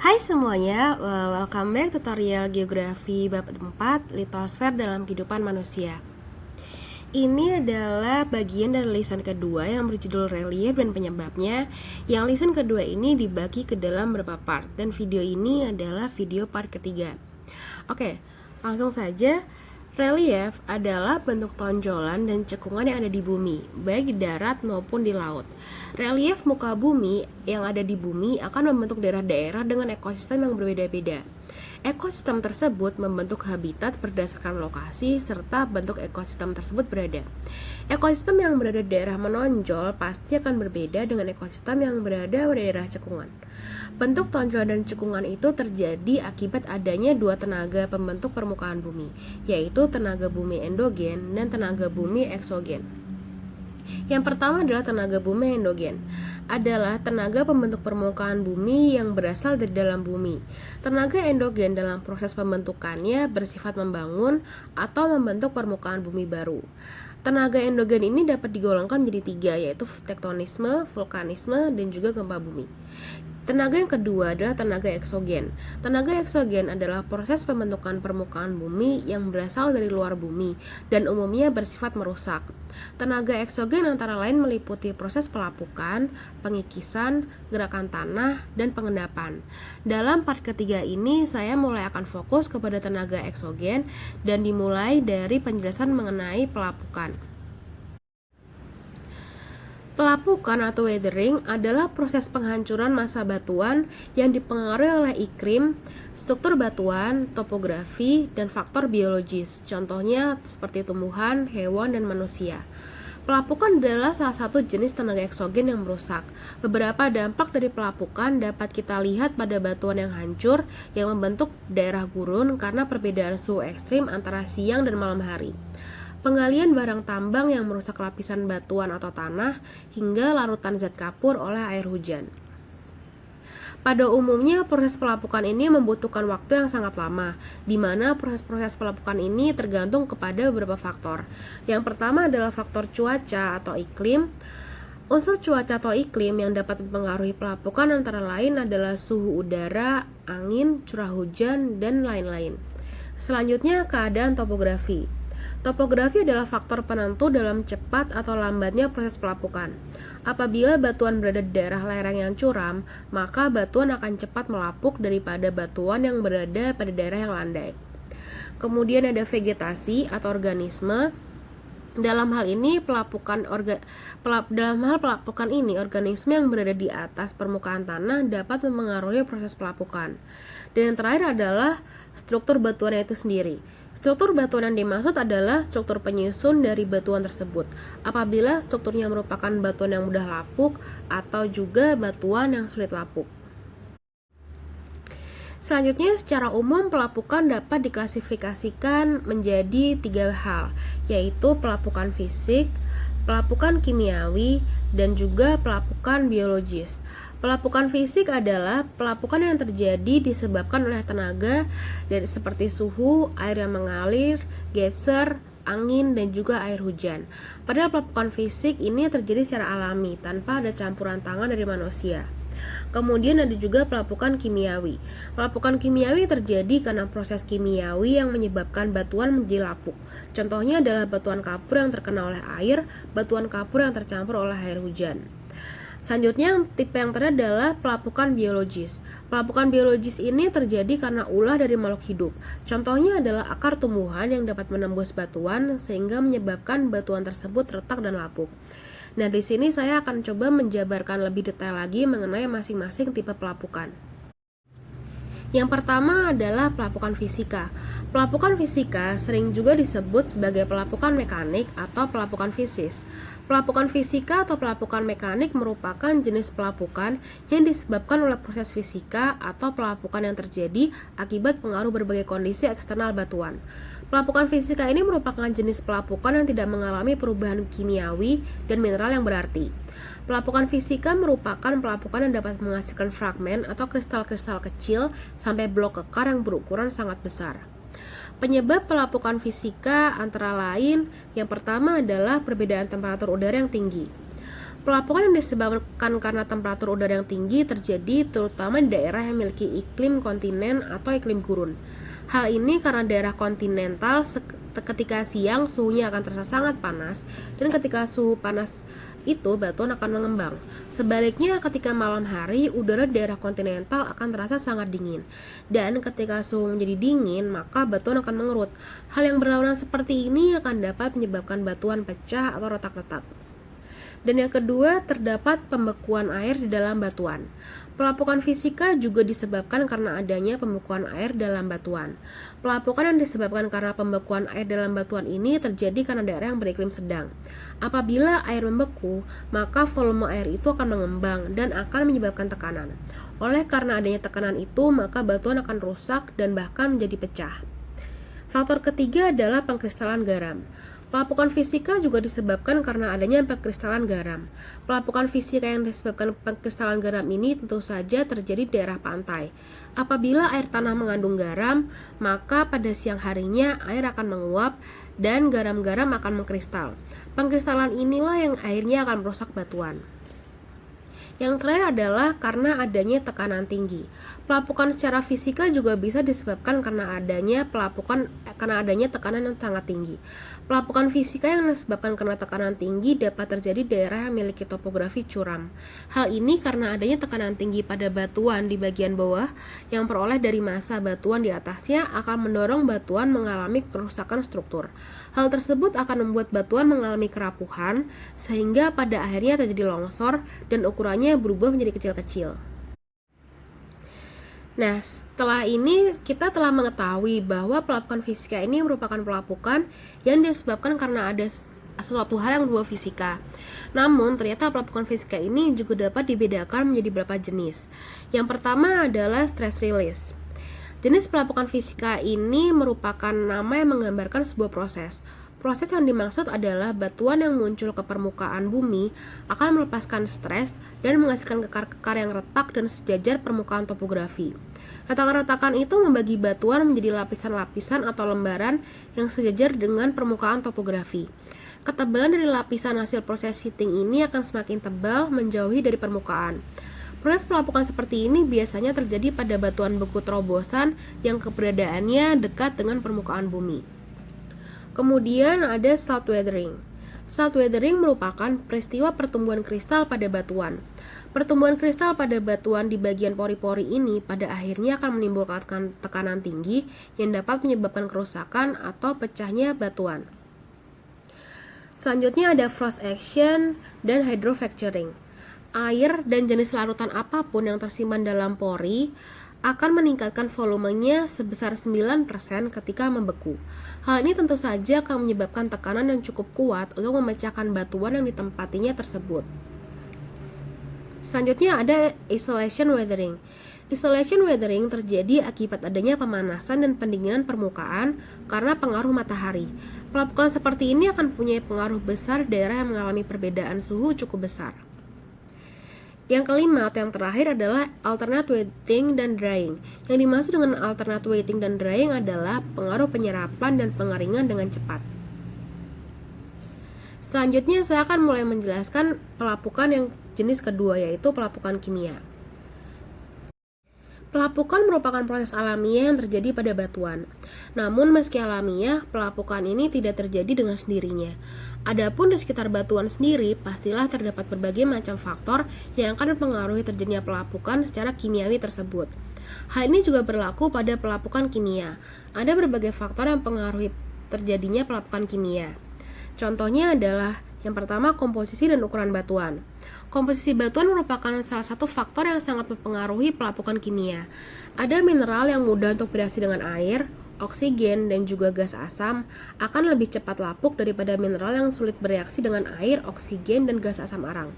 Hai semuanya, welcome back tutorial geografi bab 4 litosfer dalam kehidupan manusia. Ini adalah bagian dari lisan kedua yang berjudul relief dan penyebabnya. Yang lisan kedua ini dibagi ke dalam beberapa part dan video ini adalah video part ketiga. Oke, langsung saja. Relief adalah bentuk tonjolan dan cekungan yang ada di bumi, baik di darat maupun di laut. Relief muka bumi yang ada di bumi akan membentuk daerah-daerah dengan ekosistem yang berbeda-beda. Ekosistem tersebut membentuk habitat berdasarkan lokasi serta bentuk ekosistem tersebut berada. Ekosistem yang berada di daerah menonjol pasti akan berbeda dengan ekosistem yang berada di daerah cekungan. Bentuk tonjol dan cekungan itu terjadi akibat adanya dua tenaga pembentuk permukaan bumi, yaitu tenaga bumi endogen dan tenaga bumi eksogen. Yang pertama adalah tenaga bumi endogen, adalah tenaga pembentuk permukaan bumi yang berasal dari dalam bumi. Tenaga endogen dalam proses pembentukannya bersifat membangun atau membentuk permukaan bumi baru. Tenaga endogen ini dapat digolongkan menjadi tiga, yaitu tektonisme, vulkanisme, dan juga gempa bumi. Tenaga yang kedua adalah tenaga eksogen. Tenaga eksogen adalah proses pembentukan permukaan bumi yang berasal dari luar bumi dan umumnya bersifat merusak. Tenaga eksogen antara lain meliputi proses pelapukan, pengikisan, gerakan tanah, dan pengendapan. Dalam part ketiga ini saya mulai akan fokus kepada tenaga eksogen dan dimulai dari penjelasan mengenai pelapukan. Pelapukan atau weathering adalah proses penghancuran massa batuan yang dipengaruhi oleh iklim, struktur batuan, topografi, dan faktor biologis. Contohnya seperti tumbuhan, hewan, dan manusia. Pelapukan adalah salah satu jenis tenaga eksogen yang merusak. Beberapa dampak dari pelapukan dapat kita lihat pada batuan yang hancur yang membentuk daerah gurun karena perbedaan suhu ekstrim antara siang dan malam hari. Penggalian barang tambang yang merusak lapisan batuan atau tanah hingga larutan zat kapur oleh air hujan. Pada umumnya proses pelapukan ini membutuhkan waktu yang sangat lama, di mana proses-proses pelapukan ini tergantung kepada beberapa faktor. Yang pertama adalah faktor cuaca atau iklim. Unsur cuaca atau iklim yang dapat mempengaruhi pelapukan antara lain adalah suhu udara, angin, curah hujan, dan lain-lain. Selanjutnya keadaan topografi. Topografi adalah faktor penentu dalam cepat atau lambatnya proses pelapukan. Apabila batuan berada di daerah lereng yang curam, maka batuan akan cepat melapuk daripada batuan yang berada pada daerah yang landai. Kemudian ada vegetasi atau organisme. Dalam hal pelapukan ini, organisme yang berada di atas permukaan tanah dapat mempengaruhi proses pelapukan. Dan yang terakhir adalah struktur batuan itu sendiri. Struktur batuan yang dimaksud adalah struktur penyusun dari batuan tersebut. Apabila strukturnya merupakan batuan yang mudah lapuk atau juga batuan yang sulit lapuk. Selanjutnya, secara umum pelapukan dapat diklasifikasikan menjadi tiga hal, yaitu pelapukan fisik, pelapukan kimiawi, dan juga pelapukan biologis. Pelapukan fisik adalah pelapukan yang terjadi disebabkan oleh tenaga dari seperti suhu, air yang mengalir, geyser, angin, dan juga air hujan. Padahal pelapukan fisik ini terjadi secara alami tanpa ada campuran tangan dari manusia. Kemudian ada juga pelapukan kimiawi. Pelapukan kimiawi terjadi karena proses kimiawi yang menyebabkan batuan menjadi lapuk. Contohnya adalah batuan kapur yang terkena oleh air, batuan kapur yang tercampur oleh air hujan. Selanjutnya, tipe yang terakhir adalah pelapukan biologis. Pelapukan biologis ini terjadi karena ulah dari makhluk hidup. Contohnya adalah akar tumbuhan yang dapat menembus batuan sehingga menyebabkan batuan tersebut retak dan lapuk. Nah, di sini saya akan coba menjabarkan lebih detail lagi mengenai masing-masing tipe pelapukan. Yang pertama adalah pelapukan fisika. Pelapukan fisika sering juga disebut sebagai pelapukan mekanik atau pelapukan fisis. Pelapukan fisika atau pelapukan mekanik merupakan jenis pelapukan yang disebabkan oleh proses fisika atau pelapukan yang terjadi akibat pengaruh berbagai kondisi eksternal batuan. Pelapukan fisika ini merupakan jenis pelapukan yang tidak mengalami perubahan kimiawi dan mineral yang berarti. Pelapukan fisika merupakan pelapukan yang dapat menghasilkan fragmen atau kristal-kristal kecil sampai blok kekar yang berukuran sangat besar. Penyebab pelapukan fisika antara lain yang pertama adalah perbedaan temperatur udara yang tinggi. Pelapukan yang disebabkan karena temperatur udara yang tinggi terjadi terutama di daerah yang memiliki iklim kontinen atau iklim gurun. Hal ini karena daerah kontinental ketika siang suhunya akan terasa sangat panas, dan ketika suhu panas itu batuan akan mengembang. Sebaliknya, ketika malam hari udara di daerah kontinental akan terasa sangat dingin, dan ketika suhu menjadi dingin maka batuan akan mengerut. Hal yang berlawanan seperti ini akan dapat menyebabkan batuan pecah atau retak-retak. Dan yang kedua, terdapat pembekuan air di dalam batuan. Pelapukan fisika juga disebabkan karena adanya pembekuan air dalam batuan. Pelapukan yang disebabkan karena pembekuan air dalam batuan ini terjadi karena daerah yang beriklim sedang. Apabila air membeku, maka volume air itu akan mengembang dan akan menyebabkan tekanan. Oleh karena adanya tekanan itu, maka batuan akan rusak dan bahkan menjadi pecah. Faktor ketiga adalah pengkristalan garam. Pelapukan fisika juga disebabkan karena adanya pengkristalan garam. Pelapukan fisika yang disebabkan pengkristalan garam ini tentu saja terjadi di daerah pantai. Apabila air tanah mengandung garam, maka pada siang harinya air akan menguap dan garam-garam akan mengkristal. Pengkristalan inilah yang akhirnya akan merusak batuan. Yang terakhir adalah karena adanya tekanan tinggi. Pelapukan secara fisika juga bisa disebabkan karena adanya tekanan yang sangat tinggi. Pelapukan fisika yang disebabkan karena tekanan tinggi dapat terjadi di daerah yang memiliki topografi curam. Hal ini karena adanya tekanan tinggi pada batuan di bagian bawah yang peroleh dari massa batuan di atasnya akan mendorong batuan mengalami kerusakan struktur. Hal tersebut akan membuat batuan mengalami kerapuhan sehingga pada akhirnya terjadi longsor dan ukurannya berubah menjadi kecil-kecil. Nah, setelah ini kita telah mengetahui bahwa pelapukan fisika ini merupakan pelapukan yang disebabkan karena ada sesuatu hal yang berbau fisika. Namun, ternyata pelapukan fisika ini juga dapat dibedakan menjadi beberapa jenis. Yang pertama adalah stress release. Jenis pelapukan fisika ini merupakan nama yang menggambarkan sebuah proses. Proses yang dimaksud adalah batuan yang muncul ke permukaan bumi akan melepaskan stres dan menghasilkan kekar-kekar yang retak dan sejajar permukaan topografi. Retakan-retakan itu membagi batuan menjadi lapisan-lapisan atau lembaran yang sejajar dengan permukaan topografi. Ketebalan dari lapisan hasil proses heating ini akan semakin tebal menjauhi dari permukaan. Proses pelapukan seperti ini biasanya terjadi pada batuan beku terobosan yang keberadaannya dekat dengan permukaan bumi. Kemudian ada salt weathering. Salt weathering merupakan peristiwa pertumbuhan kristal pada batuan. Pertumbuhan kristal pada batuan di bagian pori-pori ini pada akhirnya akan menimbulkan tekanan tinggi yang dapat menyebabkan kerusakan atau pecahnya batuan. Selanjutnya ada frost action dan hydrofracturing. Air dan jenis larutan apapun yang tersimpan dalam pori akan meningkatkan volumenya sebesar 9% ketika membeku. Hal ini tentu saja akan menyebabkan tekanan yang cukup kuat untuk memecahkan batuan yang ditempatinya tersebut. Selanjutnya ada isolation weathering. Isolation weathering terjadi akibat adanya pemanasan dan pendinginan permukaan karena pengaruh matahari. Pelapukan seperti ini akan punya pengaruh besar daerah yang mengalami perbedaan suhu cukup besar. Yang kelima atau yang terakhir adalah alternate wetting dan drying. Yang dimaksud dengan alternate wetting dan drying adalah pengaruh penyerapan dan pengeringan dengan cepat. Selanjutnya saya akan mulai menjelaskan pelapukan yang jenis kedua, yaitu pelapukan kimia. Pelapukan merupakan proses alamiah yang terjadi pada batuan. Namun meski alamiah, pelapukan ini tidak terjadi dengan sendirinya. Adapun di sekitar batuan sendiri, pastilah terdapat berbagai macam faktor yang akan mempengaruhi terjadinya pelapukan secara kimiawi tersebut. Hal ini juga berlaku pada pelapukan kimia. Ada berbagai faktor yang mempengaruhi terjadinya pelapukan kimia. Contohnya adalah yang pertama, komposisi dan ukuran batuan. Komposisi batuan merupakan salah satu faktor yang sangat mempengaruhi pelapukan kimia. Ada mineral yang mudah untuk bereaksi dengan air, oksigen, dan juga gas asam akan lebih cepat lapuk daripada mineral yang sulit bereaksi dengan air, oksigen, dan gas asam arang.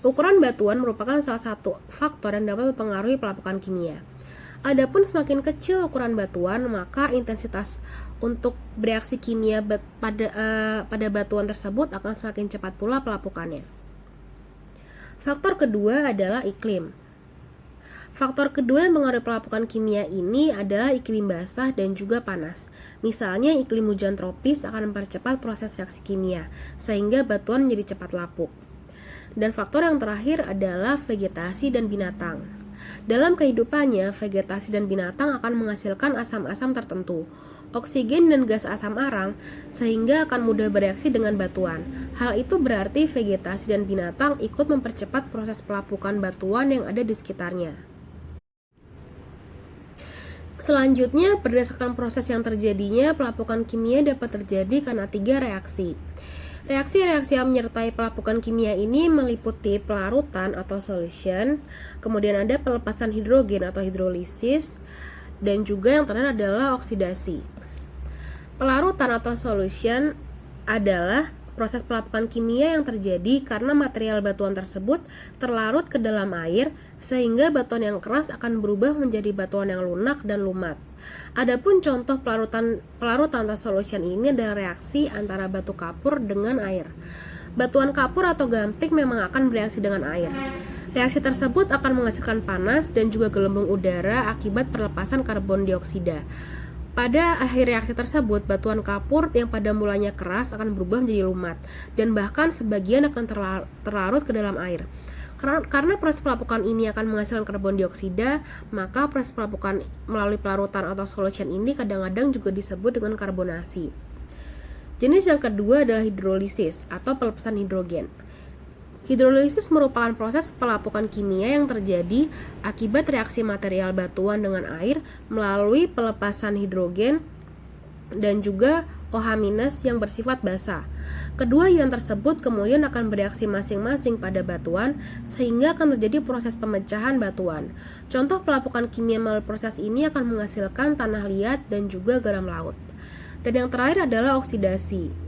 Ukuran batuan merupakan salah satu faktor yang dapat mempengaruhi pelapukan kimia. Adapun semakin kecil ukuran batuan, maka intensitas untuk bereaksi kimia pada batuan tersebut akan semakin cepat pula pelapukannya. Faktor kedua adalah iklim. Faktor kedua yang mengaruhi pelapukan kimia ini adalah iklim basah dan juga panas. Misalnya iklim hujan tropis akan mempercepat proses reaksi kimia, sehingga batuan menjadi cepat lapuk. Dan faktor yang terakhir adalah vegetasi dan binatang. Dalam kehidupannya, vegetasi dan binatang akan menghasilkan asam-asam tertentu, oksigen dan gas asam arang, sehingga akan mudah bereaksi dengan batuan. Hal itu berarti vegetasi dan binatang ikut mempercepat proses pelapukan batuan yang ada di sekitarnya. Selanjutnya, berdasarkan proses yang terjadinya, pelapukan kimia dapat terjadi karena 3 reaksi. Reaksi-reaksi yang menyertai pelapukan kimia ini meliputi pelarutan atau solution, kemudian ada pelepasan hidrogen atau hidrolisis, dan juga yang terakhir adalah oksidasi. Pelarutan atau solution adalah proses pelapukan kimia yang terjadi karena material batuan tersebut terlarut ke dalam air sehingga batuan yang keras akan berubah menjadi batuan yang lunak dan lumat. Adapun contoh pelarutan atau solution ini adalah reaksi antara batu kapur dengan air. Batuan kapur atau gamping memang akan bereaksi dengan air. Reaksi tersebut akan menghasilkan panas dan juga gelembung udara akibat perlepasan karbon dioksida. Pada akhir reaksi tersebut, batuan kapur yang pada mulanya keras akan berubah menjadi lumat dan bahkan sebagian akan terlarut ke dalam air. Karena proses pelapukan ini akan menghasilkan karbon dioksida, maka proses pelapukan melalui pelarutan atau solution ini kadang-kadang juga disebut dengan karbonasi. Jenis yang kedua adalah hidrolisis atau pelepasan hidrogen. Hidrolisis merupakan proses pelapukan kimia yang terjadi akibat reaksi material batuan dengan air melalui pelepasan hidrogen dan juga OH- yang bersifat basa. Kedua ion tersebut kemudian akan bereaksi masing-masing pada batuan sehingga akan terjadi proses pemecahan batuan. Contoh pelapukan kimia melalui proses ini akan menghasilkan tanah liat dan juga garam laut. Dan yang terakhir adalah oksidasi.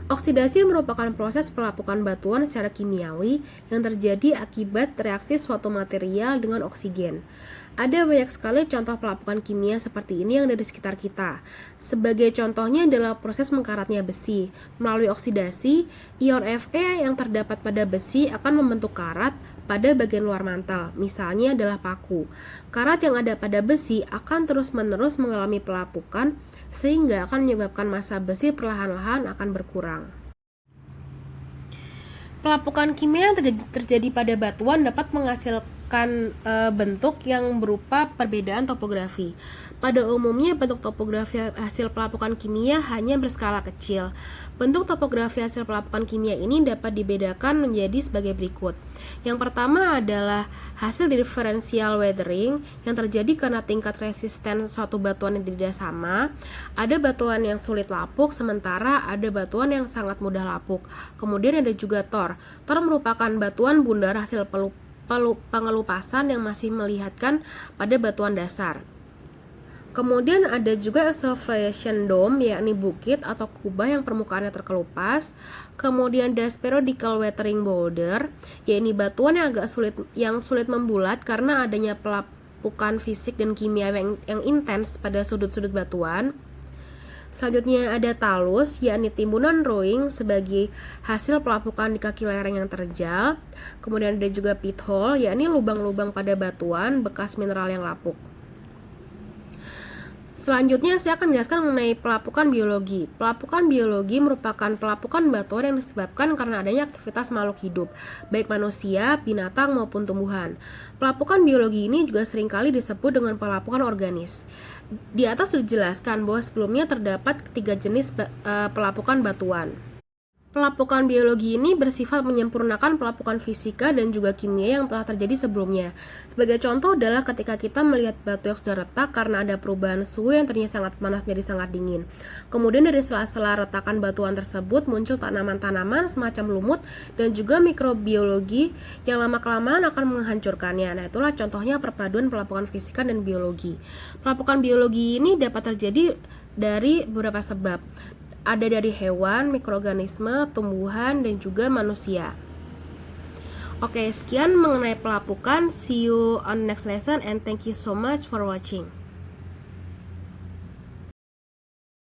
Oksidasi merupakan proses pelapukan batuan secara kimiawi yang terjadi akibat reaksi suatu material dengan oksigen. Ada banyak sekali contoh pelapukan kimia seperti ini yang ada di sekitar kita. Sebagai contohnya adalah proses mengkaratnya besi. Melalui oksidasi, ion Fe yang terdapat pada besi akan membentuk karat pada bagian luar mantel, misalnya adalah paku. Karat yang ada pada besi akan terus-menerus mengalami pelapukan sehingga akan menyebabkan massa besi perlahan-lahan akan berkurang. Pelapukan kimia yang terjadi pada batuan dapat menghasilkan bentuk yang berupa perbedaan topografi. Pada umumnya, bentuk topografi hasil pelapukan kimia hanya berskala kecil. Bentuk topografi hasil pelapukan kimia ini dapat dibedakan menjadi sebagai berikut. Yang pertama adalah hasil differential weathering yang terjadi karena tingkat resisten suatu batuan yang tidak sama. Ada batuan yang sulit lapuk, sementara ada batuan yang sangat mudah lapuk. Kemudian ada juga tor. Tor merupakan batuan bundar hasil pengelupasan yang masih melihatkan pada batuan dasar. Kemudian ada juga exfoliation dome, yakni bukit atau kubah yang permukaannya terkelupas. Kemudian periodical weathering boulder, yakni batuan yang sulit membulat karena adanya pelapukan fisik dan kimia yang intens pada sudut-sudut batuan. Selanjutnya ada talus, yakni timbunan rowing sebagai hasil pelapukan di kaki lereng yang terjal. Kemudian ada juga pit hole, yakni lubang-lubang pada batuan bekas mineral yang lapuk. Selanjutnya saya akan menjelaskan mengenai pelapukan biologi. Pelapukan biologi merupakan pelapukan batuan yang disebabkan karena adanya aktivitas makhluk hidup, baik manusia, binatang maupun tumbuhan. Pelapukan biologi ini juga seringkali disebut dengan pelapukan organis. Di atas sudah dijelaskan bahwa sebelumnya terdapat 3 jenis pelapukan batuan. Pelapukan biologi ini bersifat menyempurnakan pelapukan fisika dan juga kimia yang telah terjadi sebelumnya. Sebagai contoh adalah ketika kita melihat batu yang sudah retak karena ada perubahan suhu yang tadinya sangat panas menjadi sangat dingin. Kemudian dari sela-sela retakan batuan tersebut muncul tanaman-tanaman semacam lumut dan juga mikrobiologi yang lama-kelamaan akan menghancurkannya. Nah, itulah contohnya perpaduan pelapukan fisika dan biologi. Pelapukan biologi ini dapat terjadi dari beberapa sebab. Ada dari hewan, mikroorganisme, tumbuhan, dan juga manusia. Oke, sekian mengenai pelapukan. See you on next lesson and thank you so much for watching.